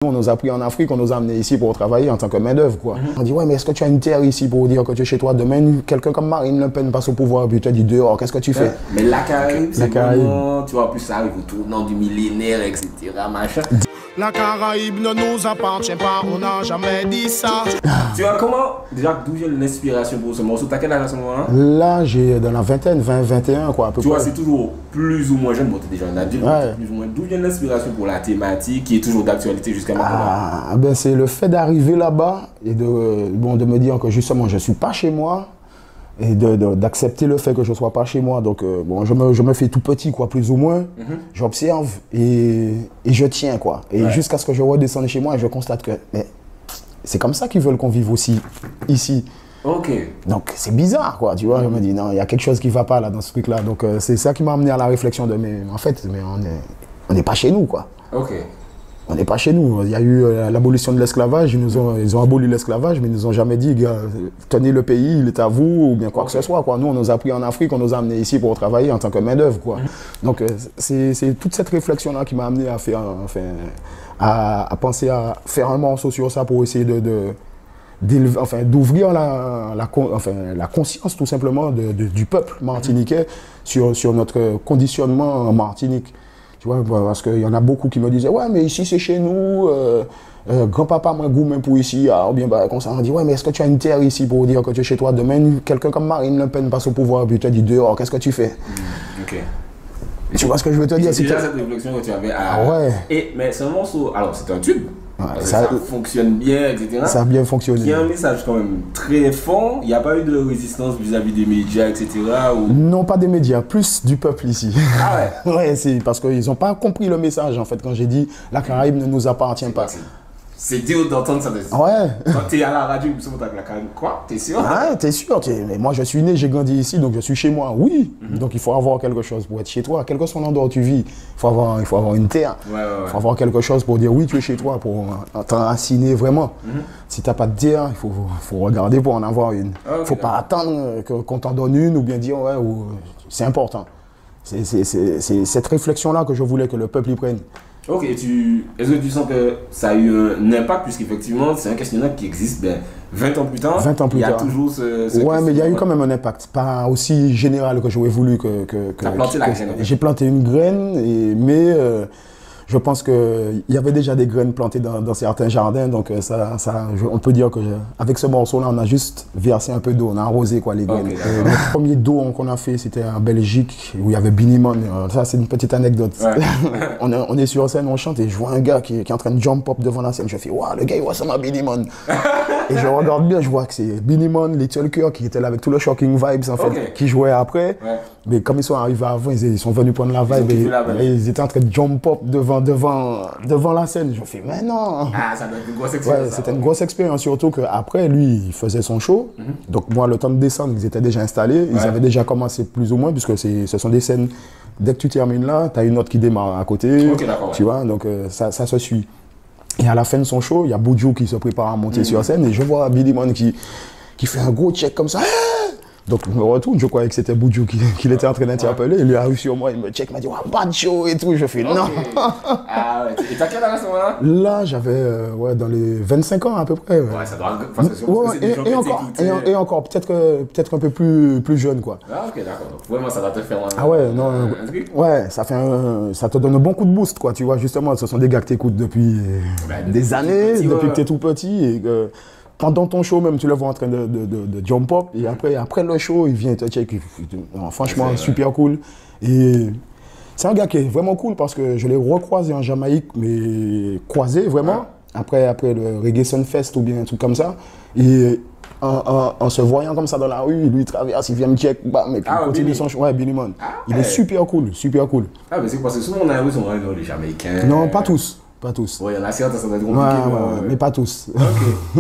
On nous a pris en Afrique, on nous a amenés ici pour travailler en tant que main-d'œuvre, quoi. On dit, ouais, mais est-ce que tu as une terre ici pour dire que tu es chez toi? Demain, quelqu'un comme Marine Le Pen passe au pouvoir, puis tu te dis dehors, qu'est-ce que tu fais? Mais la Caraïbe, c'est vraiment, tu vois, en plus ça arrive au tournant du millénaire, etc. Machin. La Caraïbe ne nous appartient pas, on n'a jamais dit ça. Tu vois comment, déjà, d'où vient l'inspiration pour ce morceau? T'as quel âge à ce moment-là? Là, j'ai dans la vingtaine, 20, 21, quoi, à peu près. Tu vois, c'est toujours plus ou moins jeune, bon, t'es déjà un adulte, ouais. Plus ou moins. D'où vient l'inspiration pour la thématique qui est toujours d'actualité jusqu'à maintenant? Ben, c'est le fait d'arriver là-bas et de me dire que justement, je ne suis pas chez moi. Et d'accepter le fait que je ne sois pas chez moi. Donc, bon, je me fais tout petit, quoi, plus ou moins. J'observe et je tiens, quoi. Et jusqu'à ce que je redescende chez moi et je constate que c'est comme ça qu'ils veulent qu'on vive aussi ici. Ok. Donc, c'est bizarre, quoi. Tu vois, je me dis, non, il y a quelque chose qui ne va pas là, dans ce truc-là. Donc, c'est ça qui m'a amené à la réflexion de, mais en fait, on n'est pas chez nous, quoi. Ok. On n'est pas chez nous. Il y a eu l'abolition de l'esclavage. Ils ont aboli l'esclavage, mais ils nous ont jamais dit, gars, tenez le pays, il est à vous, ou bien quoi que ce soit, quoi. Nous, on nous a pris en Afrique, on nous a amenés ici pour travailler en tant que main-d'œuvre, quoi. Donc, c'est toute cette réflexion-là qui m'a amené à faire, à penser à faire un morceau sur ça pour essayer d'ouvrir la conscience, tout simplement, du peuple martiniquais sur notre conditionnement en Martinique. Tu vois, parce qu'il y en a beaucoup qui me disaient, ouais, mais ici c'est chez nous, grand-papa, moi, goût même pour ici. Ou bien, comme ça, on dit, ouais, mais est-ce que tu as une terre ici pour dire que tu es chez toi? Demain, quelqu'un comme Marine Le Pen passe au pouvoir, puis tu te dis dehors, qu'est-ce que tu fais? Ok. Et tu vois ce que je veux te dire? C'est déjà cette réflexion que tu avais à... Ah ouais. Mais c'est un morceau, alors c'est un tube. Ouais, ça fonctionne bien, etc. Ça a bien fonctionné. Il y a un message quand même très fort. Il n'y a pas eu de résistance vis-à-vis des médias, etc. Ou... Non, pas des médias, plus du peuple ici. Ah ouais? Ouais, c'est parce qu'ils n'ont pas compris le message, en fait, quand j'ai dit la Caraïbe ne nous appartient pas. C'est dur d'entendre ça. Ouais. Quand tu es à la radio, tu avec la Caraïbe, quoi? T'es sûr? Ah, t'es sûr. Mais moi, je suis né, j'ai grandi ici, donc je suis chez moi. Oui. Donc il faut avoir quelque chose pour être chez toi. Quel que soit l'endroit où tu vis, il faut avoir une terre. Il faut avoir quelque chose pour dire oui, tu es chez toi, pour t'enraciner vraiment. Si tu n'as pas de terre, il faut regarder pour en avoir une. Il ne faut pas attendre qu'on t'en donne une ou bien dire ouais, c'est important. C'est cette réflexion-là que je voulais que le peuple y prenne. Ok, est-ce que tu sens que ça a eu un impact, puisqu'effectivement, c'est un questionnaire qui existe 20 ans plus tard. 20 ans plus tard. Il y a toujours ce ouais, mais il y a eu quand même un impact. Pas aussi général que j'aurais voulu que tu as planté la graine. J'ai planté une graine, mais je pense qu'il y avait déjà des graines plantées dans certains jardins. Donc, on peut dire qu'avec ce morceau-là, on a juste versé un peu d'eau, on a arrosé quoi, les graines. Okay, le premier dos qu'on a fait, c'était en Belgique, où il y avait Binimon. Ça, c'est une petite anecdote. Ouais. on est sur scène, on chante, et je vois un gars qui est en train de jump up devant la scène. Je fais, waouh, le gars, il ressemble à Binimon. Et je regarde bien, je vois que c'est Binimon, Little Cœur, qui était là avec tout le Shocking Vibes, en fait, qui jouait après. Ouais. Mais comme ils sont arrivés avant, ils sont venus prendre la vibe et ils étaient en train de jump up devant la scène. Je me fais, mais non! Ah, ça doit être une grosse expérience. Ouais, c'était une grosse expérience, surtout qu'après, lui, il faisait son show. Donc, moi, le temps de descendre, ils étaient déjà installés. Ils avaient déjà commencé plus ou moins, puisque ce sont des scènes, dès que tu termines là, tu as une autre qui démarre à côté. Okay, tu vois, donc ça se suit. Et à la fin de son show, il y a Boudjou qui se prépare à monter sur scène et je vois Billy Man qui fait un gros check comme ça. Donc je me retourne, je croyais que c'était Boudjou qu'il était en train d'interpeller. Il arrive sur moi, il me check, il m'a dit « pas de show et tout ». Je fais « non ». Ah ouais. Et t'as quel âge à ce moment-là? Là, j'avais dans les 25 ans à peu près. Ouais, ça doit... Parce que c'est des gens et encore, peut-être un peu plus jeune, quoi. Ah ok, d'accord. Donc vraiment, ça doit te faire Ah ouais, non. Ouais, ça te donne un bon coup de boost, quoi. Tu vois, justement, ce sont des gars que t'écoutes depuis des années, depuis que t'es tout petit. Et pendant ton show, même, tu le vois en train de jump up. Et après le show, il vient te check. Franchement, super cool. Et c'est un gars qui est vraiment cool parce que je l'ai recroisé en Jamaïque, mais croisé vraiment. Après le Reggae Sunfest ou bien un truc comme ça. Et en se voyant comme ça dans la rue, lui il traverse, il vient me check, bam, et puis il continue son show. Ouais, Billy Man. Il est super cool, super cool. Ah, mais c'est parce que souvent on a l'impression que les Jamaïcains. Non, pas tous. Pas tous. Ouais, il y en a certains, ça doit être compliqué. Ouais, mais pas tous. Ok.